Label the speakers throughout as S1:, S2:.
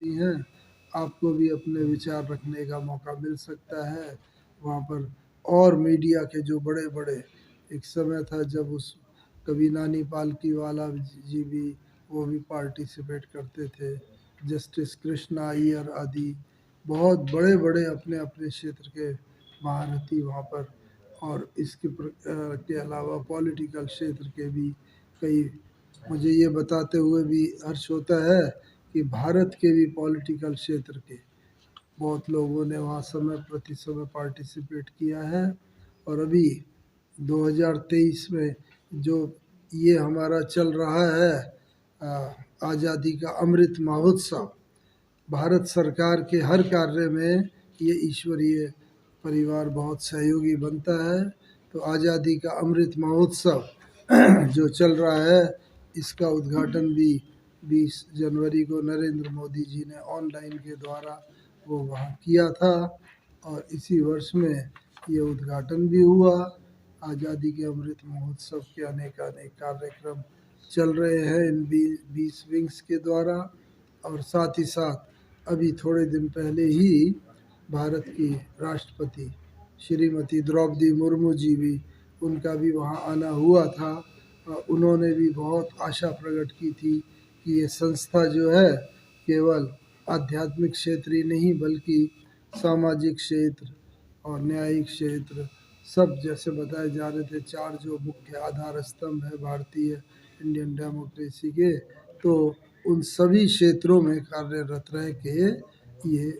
S1: हैं, आपको भी अपने विचार रखने का मौका मिल सकता है वहाँ पर। और मीडिया के जो बड़े बड़े, एक समय था जब उस कभी नानी पालकीवाला जी भी वो भी पार्टिसिपेट करते थे, जस्टिस कृष्णा अय्यर आदि बहुत बड़े बड़े अपने अपने क्षेत्र के महारथी वहाँ पर। और के अलावा पॉलिटिकल क्षेत्र के भी कई, मुझे ये बताते हुए भी हर्ष होता है कि भारत के भी पॉलिटिकल क्षेत्र के बहुत लोगों ने वहाँ समय प्रति समय पार्टिसिपेट किया है। और अभी 2023 में जो ये हमारा चल रहा है आज़ादी का अमृत महोत्सव, भारत सरकार के हर कार्य में ये ईश्वरीय परिवार बहुत सहयोगी बनता है। तो आज़ादी का अमृत महोत्सव जो चल रहा है, इसका उद्घाटन भी 20 जनवरी को नरेंद्र मोदी जी ने ऑनलाइन के द्वारा वो वहाँ किया था। और इसी वर्ष में ये उद्घाटन भी हुआ। आज़ादी के अमृत महोत्सव के अनेक अनेक कार्यक्रम चल रहे हैं इन 20 विंग्स के द्वारा। और साथ ही साथ अभी थोड़े दिन पहले ही भारत की राष्ट्रपति श्रीमती द्रौपदी मुर्मू जी भी, उनका भी वहाँ आना हुआ था। उन्होंने भी बहुत आशा प्रकट की थी कि ये संस्था जो है केवल आध्यात्मिक क्षेत्र ही नहीं बल्कि सामाजिक क्षेत्र और न्यायिक क्षेत्र सब, जैसे बताए जा रहे थे, चार जो मुख्य आधार स्तंभ है भारतीय इंडियन डेमोक्रेसी के, तो उन सभी क्षेत्रों में कार्यरत रह के ये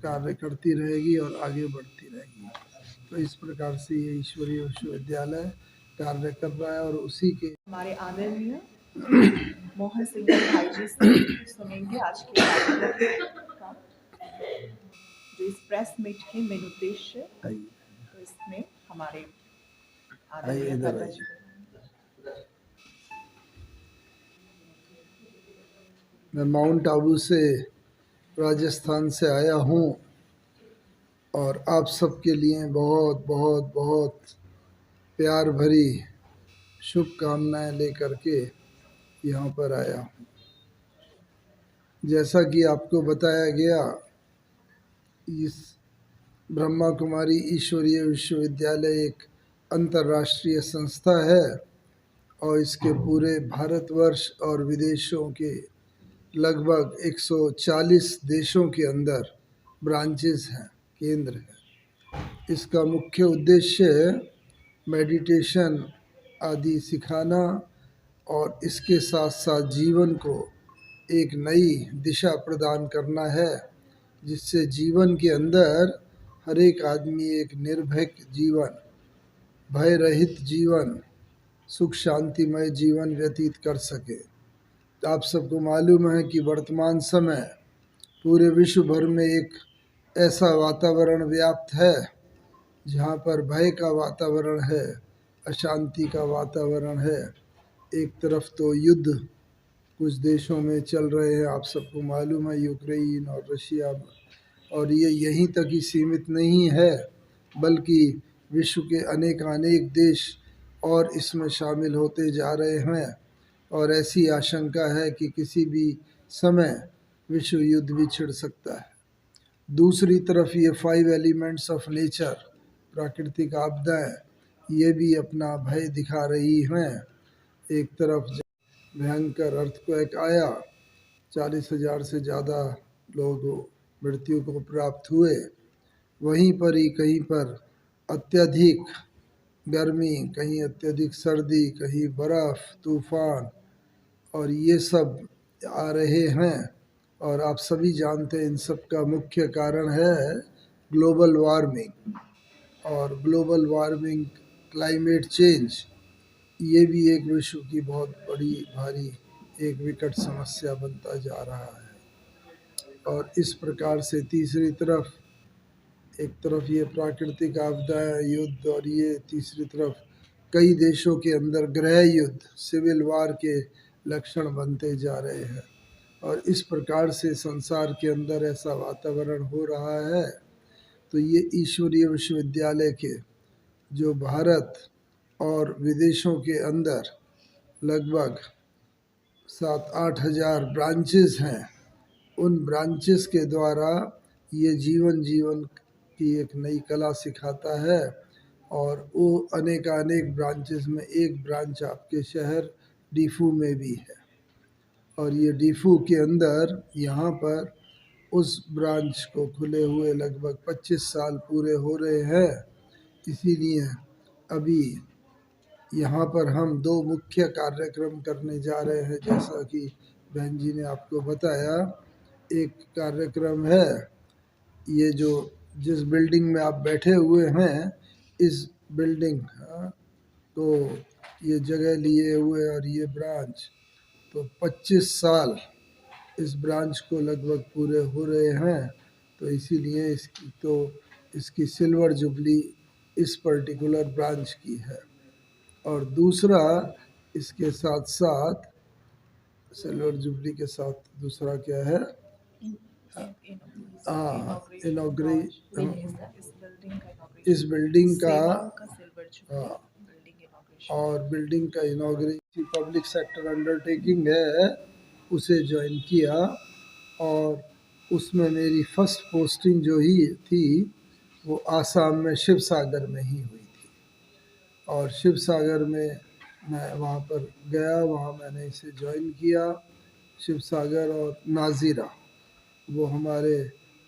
S1: कार्य करती रहेगी और आगे बढ़ती रहेगी। तो इस प्रकार से ये ईश्वरीय विश्वविद्यालय कार्य कर रहा है। और उसी के
S2: हमारे आदरणीय मोहन सिंह भाई जी से सुनेंगे आज के कार्यक्रम का जो इस प्रेस मीट के मेन उद्देश्य। तो इसमें हमारे
S1: मैं माउंट आबू से राजस्थान से आया हूँ और आप सबके लिए बहुत बहुत बहुत प्यार भरी शुभकामनाएं लेकर के यहाँ पर आया हूँ। जैसा कि आपको बताया गया, इस ब्रह्मा कुमारी ईश्वरीय विश्वविद्यालय एक अंतर्राष्ट्रीय संस्था है और इसके पूरे भारतवर्ष और विदेशों के लगभग 140 देशों के अंदर ब्रांचेस हैं, केंद्र हैं। इसका मुख्य उद्देश्य मेडिटेशन आदि सिखाना और इसके साथ साथ जीवन को एक नई दिशा प्रदान करना है, जिससे जीवन के अंदर हर एक आदमी एक निर्भय जीवन, भय रहित जीवन, सुख शांतिमय जीवन व्यतीत कर सके। आप सबको मालूम है कि वर्तमान समय पूरे विश्व भर में एक ऐसा वातावरण व्याप्त है जहाँ पर भय का वातावरण है, अशांति का वातावरण है। एक तरफ तो युद्ध कुछ देशों में चल रहे हैं, आप सबको मालूम है, यूक्रेन और रशिया में। और ये यहीं तक ही सीमित नहीं है बल्कि विश्व के अनेक देश और इसमें शामिल होते जा रहे हैं। और ऐसी आशंका है कि किसी भी समय विश्व युद्ध भी छिड़ सकता है। दूसरी तरफ ये 5 एलिमेंट्स ऑफ नेचर, प्राकृतिक आपदाएं, ये भी अपना भय दिखा रही हैं। एक तरफ भयंकर अर्थक्वेक आया, 40,000 से ज़्यादा लोग मृत्यु को प्राप्त हुए। वहीं पर ही कहीं पर अत्यधिक गर्मी, कहीं अत्यधिक सर्दी, कहीं बर्फ़, तूफान, और ये सब आ रहे हैं। और आप सभी जानते हैं इन सब का मुख्य कारण है ग्लोबल वार्मिंग। और ग्लोबल वार्मिंग, क्लाइमेट चेंज, ये भी एक विश्व की बहुत बड़ी भारी एक विकट समस्या बनता जा रहा है। और इस प्रकार से तीसरी तरफ, एक तरफ ये प्राकृतिक आपदाएं, युद्ध, और ये तीसरी तरफ कई देशों के अंदर गृह युद्ध, सिविल वार के लक्षण बनते जा रहे हैं। और इस प्रकार से संसार के अंदर ऐसा वातावरण हो रहा है। तो ये ईश्वरीय विश्वविद्यालय के जो भारत और विदेशों के अंदर लगभग 7-8 हज़ार ब्रांचेस हैं, उन ब्रांचेस के द्वारा ये जीवन की एक नई कला सिखाता है। और वो अनेक ब्रांचेस में एक ब्रांच आपके शहर डीफू में भी है। और ये डीफू के अंदर यहाँ पर उस ब्रांच को खुले हुए लगभग 25 साल पूरे हो रहे हैं। इसीलिए अभी यहाँ पर हम दो मुख्य कार्यक्रम करने जा रहे हैं, जैसा कि बहन जी ने आपको बताया। एक कार्यक्रम है ये जो जिस बिल्डिंग में आप बैठे हुए हैं, इस बिल्डिंग तो ये जगह लिए हुए और ये ब्रांच तो 25 साल इस ब्रांच को लगभग पूरे हो रहे हैं। तो इसीलिए इसकी सिल्वर जुबली इस पर्टिकुलर ब्रांच की है। और दूसरा इसके साथ साथ सिल्वर जुबली के साथ दूसरा क्या है? इस बिल्डिंग का और बिल्डिंग का इनॉग्रेशन पब्लिक सेक्टर अंडरटेकिंग है, उसे ज्वाइन किया। और उसमें मेरी फर्स्ट पोस्टिंग जो ही थी वो आसाम में शिव सागर में ही हुई थी। और शिव सागर में मैं वहाँ पर गया, वहाँ मैंने इसे ज्वाइन किया। शिव सागर और नाजीरा वो हमारे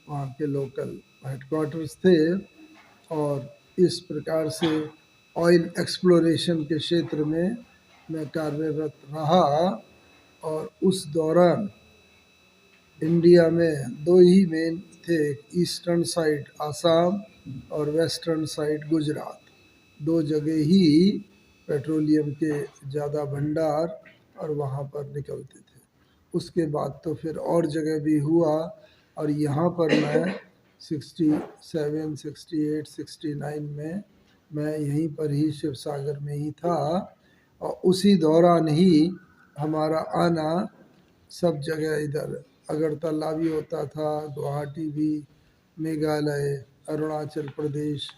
S1: वहाँ के लोकल हेडक्वार्टर्स थे। और इस प्रकार से ऑयल एक्सप्लोरेशन के क्षेत्र में मैं कार्यरत रहा। और उस दौरान इंडिया में दो ही मेन थे, ईस्टर्न साइड आसाम और वेस्टर्न साइड गुजरात। दो जगह ही पेट्रोलियम के ज़्यादा भंडार और वहाँ पर निकलते थे। उसके बाद तो फिर और जगह भी हुआ। और यहाँ पर मैं 67, 68, 69 में मैं यहीं पर ही शिव सागर में ही था। और उसी दौरान ही हमारा आना सब जगह इधर अगरतला भी होता था, गुवाहाटी भी, मेघालय, अरुणाचल प्रदेश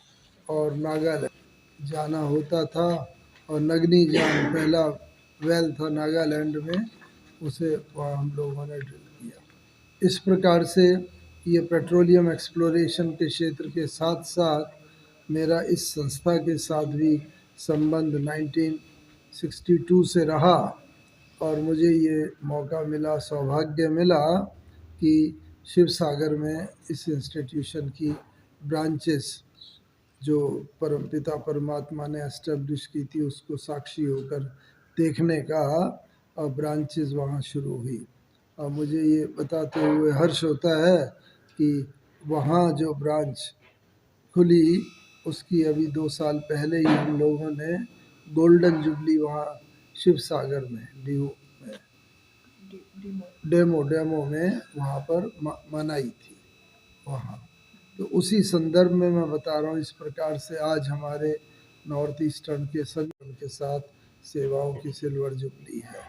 S1: और नागालैंड जाना होता था। और नगनी जान पहला वेल था नागालैंड में, उसे वहाँ हम लोगों ने ड्रिल किया। इस प्रकार से ये पेट्रोलियम एक्सप्लोरेशन के क्षेत्र के साथ साथ मेरा इस संस्था के साथ भी संबंध 1962 से रहा। और मुझे ये मौका मिला, सौभाग्य मिला कि शिव सागर में इस इंस्टीट्यूशन की ब्रांचेस जो परमपिता परमात्मा ने एस्टेब्लिश की थी उसको साक्षी होकर देखने का और ब्रांचेस वहाँ शुरू हुई। और मुझे ये बताते हुए हर्ष होता है कि वहाँ जो ब्रांच खुली उसकी अभी 2 साल पहले ही हम लोगों ने गोल्डन जुबली वहाँ शिव सागर में डेमो में वहाँ पर मनाई थी वहाँ। तो उसी संदर्भ में मैं बता रहा हूँ। इस प्रकार से आज हमारे नॉर्थ ईस्टर्न के सभी के साथ सेवाओं की सिल्वर जुबली है।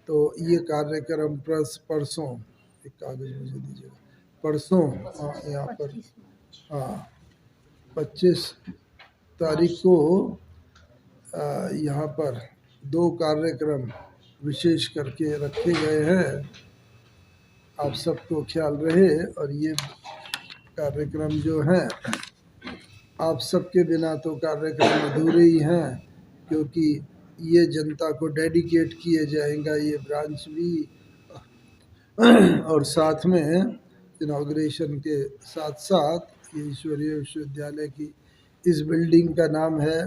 S1: तो ये कार्यक्रम परसों, एक कागज मुझे दीजिएगा, परसों यहाँ पर 25 तारीख को यहाँ पर 2 कार्यक्रम विशेष करके रखे गए हैं। आप सबको ख्याल रहे। और ये कार्यक्रम जो हैं आप सबके बिना तो कार्यक्रम अधूरे ही हैं, क्योंकि ये जनता को डेडिकेट किए जाएगा ये ब्रांच भी। और साथ में इनाग्रेशन के साथ साथ ये ईश्वरीय विश्वविद्यालय की इस बिल्डिंग का नाम है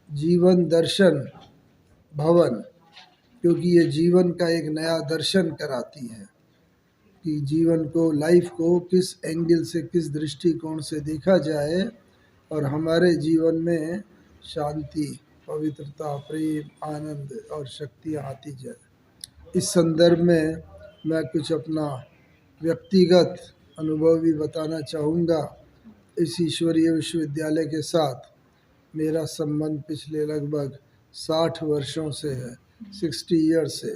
S1: जीवन दर्शन भवन, क्योंकि ये जीवन का एक नया दर्शन कराती है कि जीवन को, लाइफ को किस एंगल से, किस दृष्टिकोण से देखा जाए और हमारे जीवन में शांति, पवित्रता, प्रेम, आनंद और शक्तियाँ आती जाए। इस संदर्भ में मैं कुछ अपना व्यक्तिगत अनुभव भी बताना चाहूँगा। इस ईश्वरीय विश्वविद्यालय के साथ मेरा संबंध पिछले लगभग 60 वर्षों से है, 60 ईयर्स से।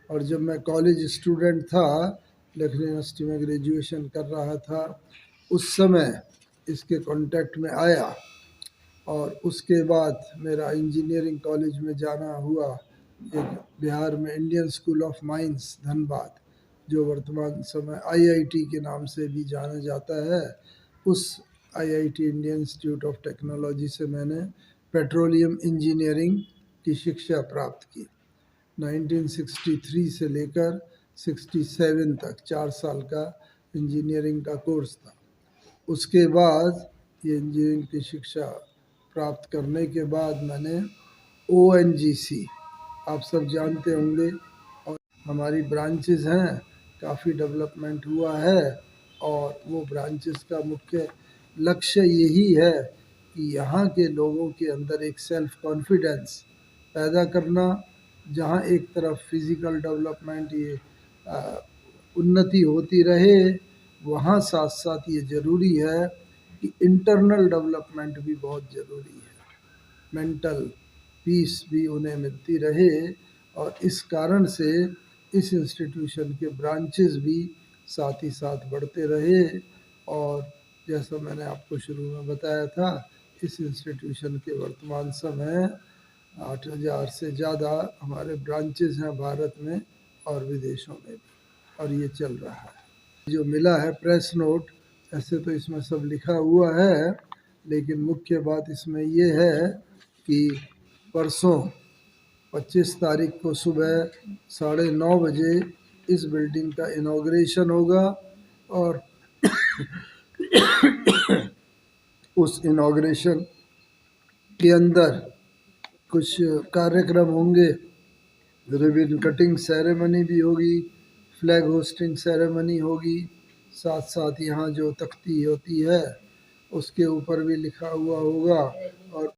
S1: और जब मैं कॉलेज स्टूडेंट था, लखनऊ यूनिवर्सिटी में ग्रेजुएशन कर रहा था, उस समय इसके कांटेक्ट में आया। और उसके बाद मेरा इंजीनियरिंग कॉलेज में जाना हुआ, एक बिहार में Indian school of mines Dhanbad, जो वर्तमान समय आईआईटी के नाम से भी जाना जाता है, उस IIT Indian institute of technology से मैंने पेट्रोलियम इंजीनियरिंग की शिक्षा प्राप्त की। 1963 से लेकर 67 तक 4 साल का इंजीनियरिंग का कोर्स था। उसके बाद ये इंजीनियरिंग की शिक्षा प्राप्त करने के बाद मैंने ओएनजीसी, आप सब जानते होंगे, और हमारी ब्रांचेस हैं, काफ़ी डेवलपमेंट हुआ है और वो ब्रांचेस का मुख्य लक्ष्य यही है कि यहाँ के लोगों के अंदर एक सेल्फ कॉन्फिडेंस पैदा करना। जहाँ एक तरफ फिज़िकल डेवलपमेंट ये उन्नति होती रहे, वहाँ साथ साथ ये ज़रूरी है कि इंटरनल डेवलपमेंट भी बहुत ज़रूरी है, मेंटल पीस भी उन्हें मिलती रहे। और इस कारण से इस इंस्टीट्यूशन के ब्रांचेस भी साथ ही साथ बढ़ते रहे। और जैसा मैंने आपको शुरू में बताया था, इस इंस्टीट्यूशन के वर्तमान समय 8,000 से ज़्यादा हमारे ब्रांचेस हैं भारत में और विदेशों में भी, और ये चल रहा है। जो मिला है प्रेस नोट, ऐसे तो इसमें सब लिखा हुआ है, लेकिन मुख्य बात इसमें ये है कि परसों 25 तारीख को सुबह 9:30 बजे इस बिल्डिंग का इनॉग्रेशन होगा और उस इनॉग्रेशन के अंदर कुछ कार्यक्रम होंगे, रिबन कटिंग सेरेमनी भी होगी, फ्लैग होस्टिंग सेरेमनी होगी, साथ साथ यहाँ जो तख्ती होती है उसके ऊपर भी लिखा हुआ होगा और